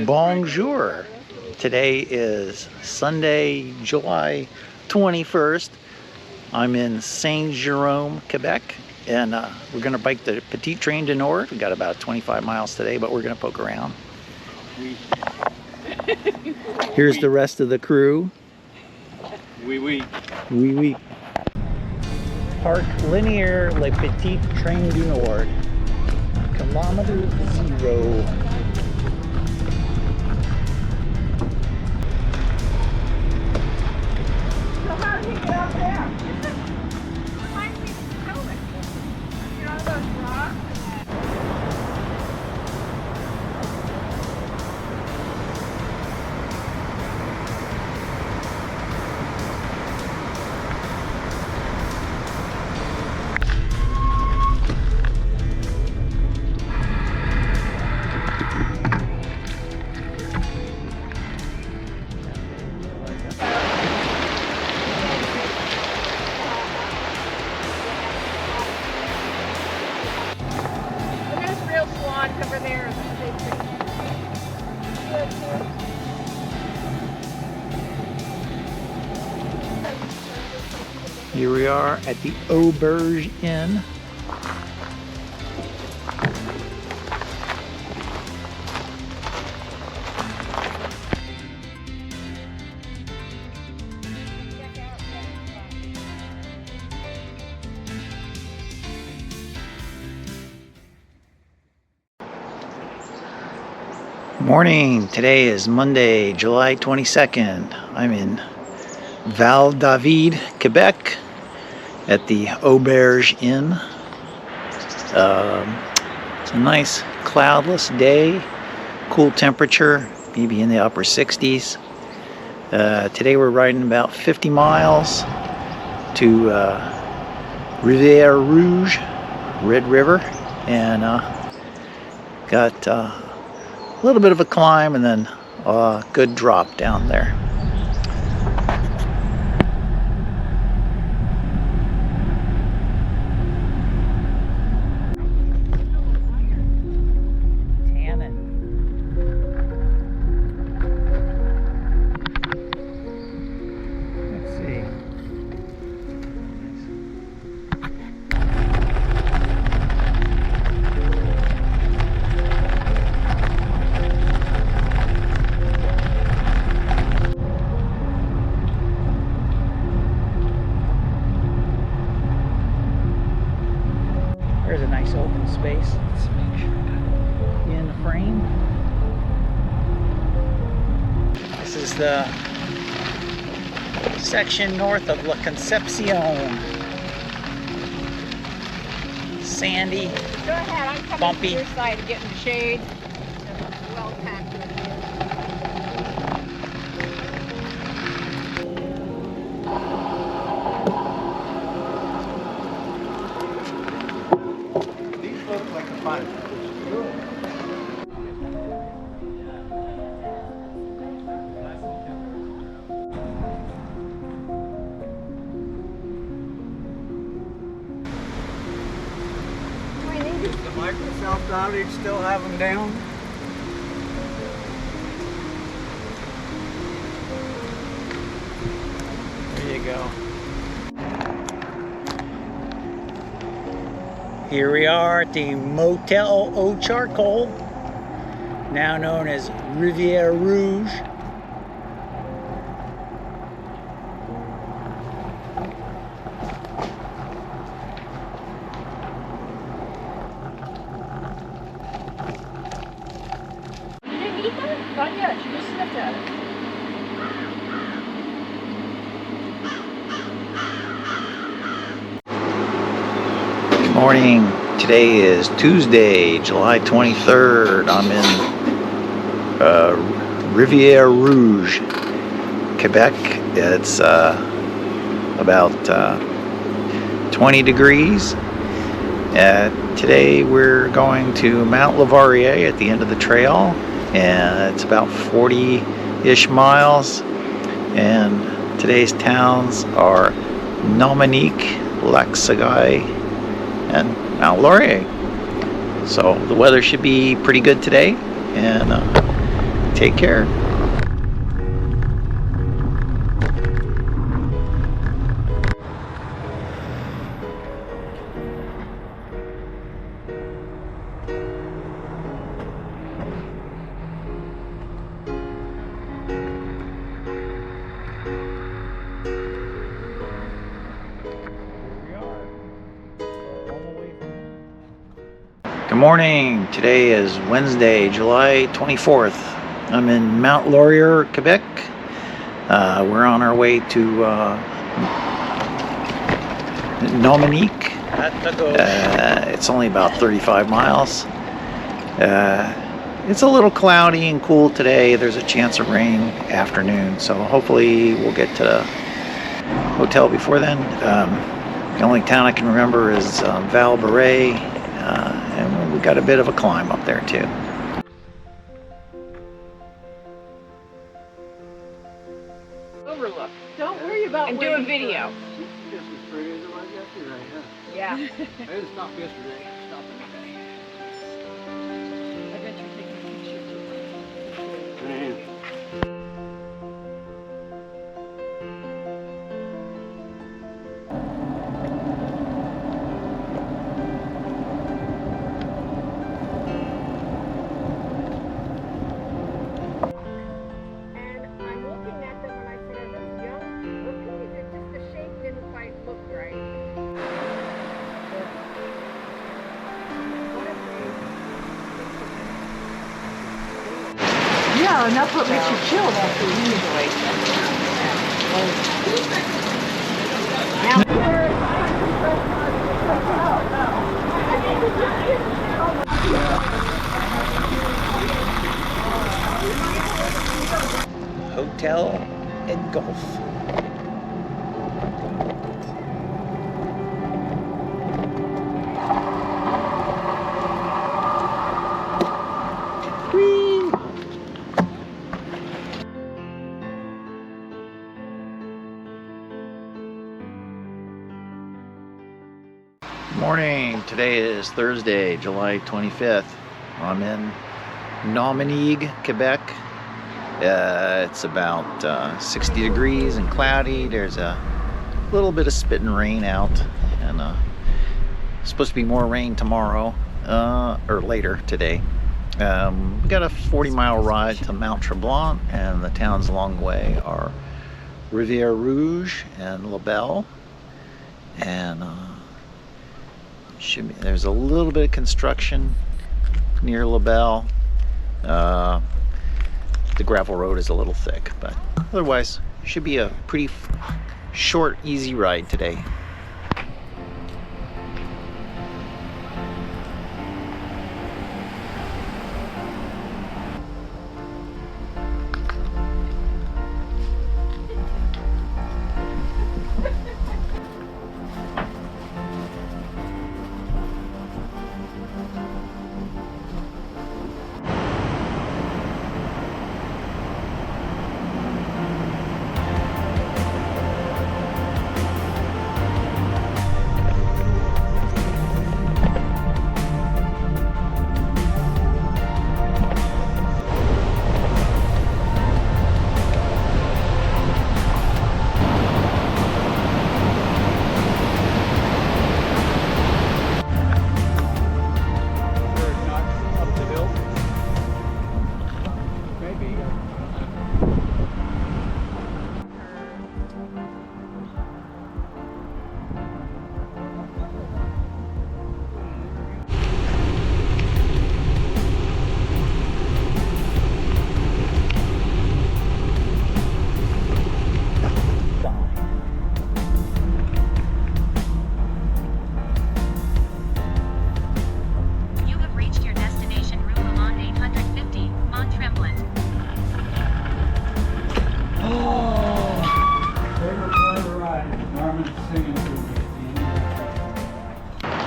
Bonjour. Today is Sunday, July 21st. I'm in Saint Jerome, Quebec, and we're going to bike the Ptit Train du Nord. We got about 25 miles today, but we're going to poke around. Here's the rest of the crew. Oui, oui. Oui, oui. Parc linéaire le Ptit Train du Nord. Kilometer 0. Over there. Here we are at the Auberge Inn. Morning. Today is Monday, July 22nd. I'm in Val-David, Quebec at the Auberge Inn. It's a nice cloudless day, cool temperature, maybe in the upper 60s. Today we're riding about 50 miles to Rivière Rouge, Red River, and got a little bit of a climb and then a good drop down there. There's a nice open space. Let's make sure in the frame. This is the section north of La Concepcion. Sandy, Go ahead, I'm coming bumpy. to your side to get in the shade. Well packed with you. Like a fun. Is the Microsoft outage still have them down? There you go. Here we are at the Motel au Charcoal, now known as Rivière Rouge. You didn't eat that? Not yet. You just sniffed at it. Morning. Today is Tuesday, July 23rd. I'm in Rivière Rouge, Quebec. It's about 20 degrees. Today we're going to Mont Laurier at the end of the trail, and it's about 40-ish miles. And today's towns are Nominique, Lac-Sagaille, and Mont Laurier. So the weather should be pretty good today, and Take care. Good morning. Today is Wednesday, July 24th. I'm in Mont Laurier, Quebec. We're on our way to Dominique. It's only about 35 miles. It's a little cloudy and cool today. There's a chance of rain afternoon, so hopefully we'll get to the hotel before then. The only town I can remember is Val-Barret. And we got a bit of a climb up there too. Overlook. Don't worry about and do a video. Just as pretty as it was yesterday, huh? Yeah. I didn't stop yesterday. Stopped today. I bet you're taking pictures. Man. Yeah, and that's what makes you chill after usually. Hotel and golf. Morning. Today is Thursday, July 25th. I'm in Dominique, Quebec. It's about 60 degrees and cloudy. There's a little bit of spit and rain out, and supposed to be more rain tomorrow or later today. We got a 40-mile ride to Mount Tremblant, and the towns along the way are Rivière Rouge and La Belle, and there's a little bit of construction near La Belle. The gravel road is a little thick, but otherwise should be a pretty short, easy ride today.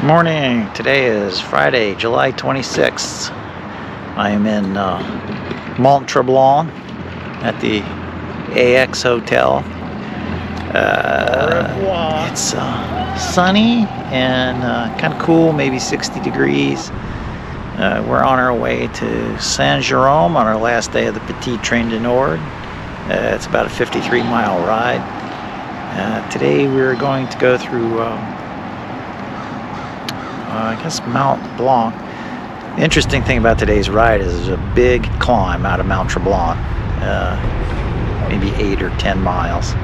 Morning. Today is Friday, July 26th. I am in Mont Tremblant at the AX Hotel. It's sunny and kind of cool, maybe 60 degrees. We're on our way to Saint Jerome on our last day of the Ptit Train du Nord. It's about a 53-mile ride. Today we're going to go through, I guess, Mont Blanc. The interesting thing about today's ride is there's a big climb out of Mount Tremblant, maybe 8 or 10 miles.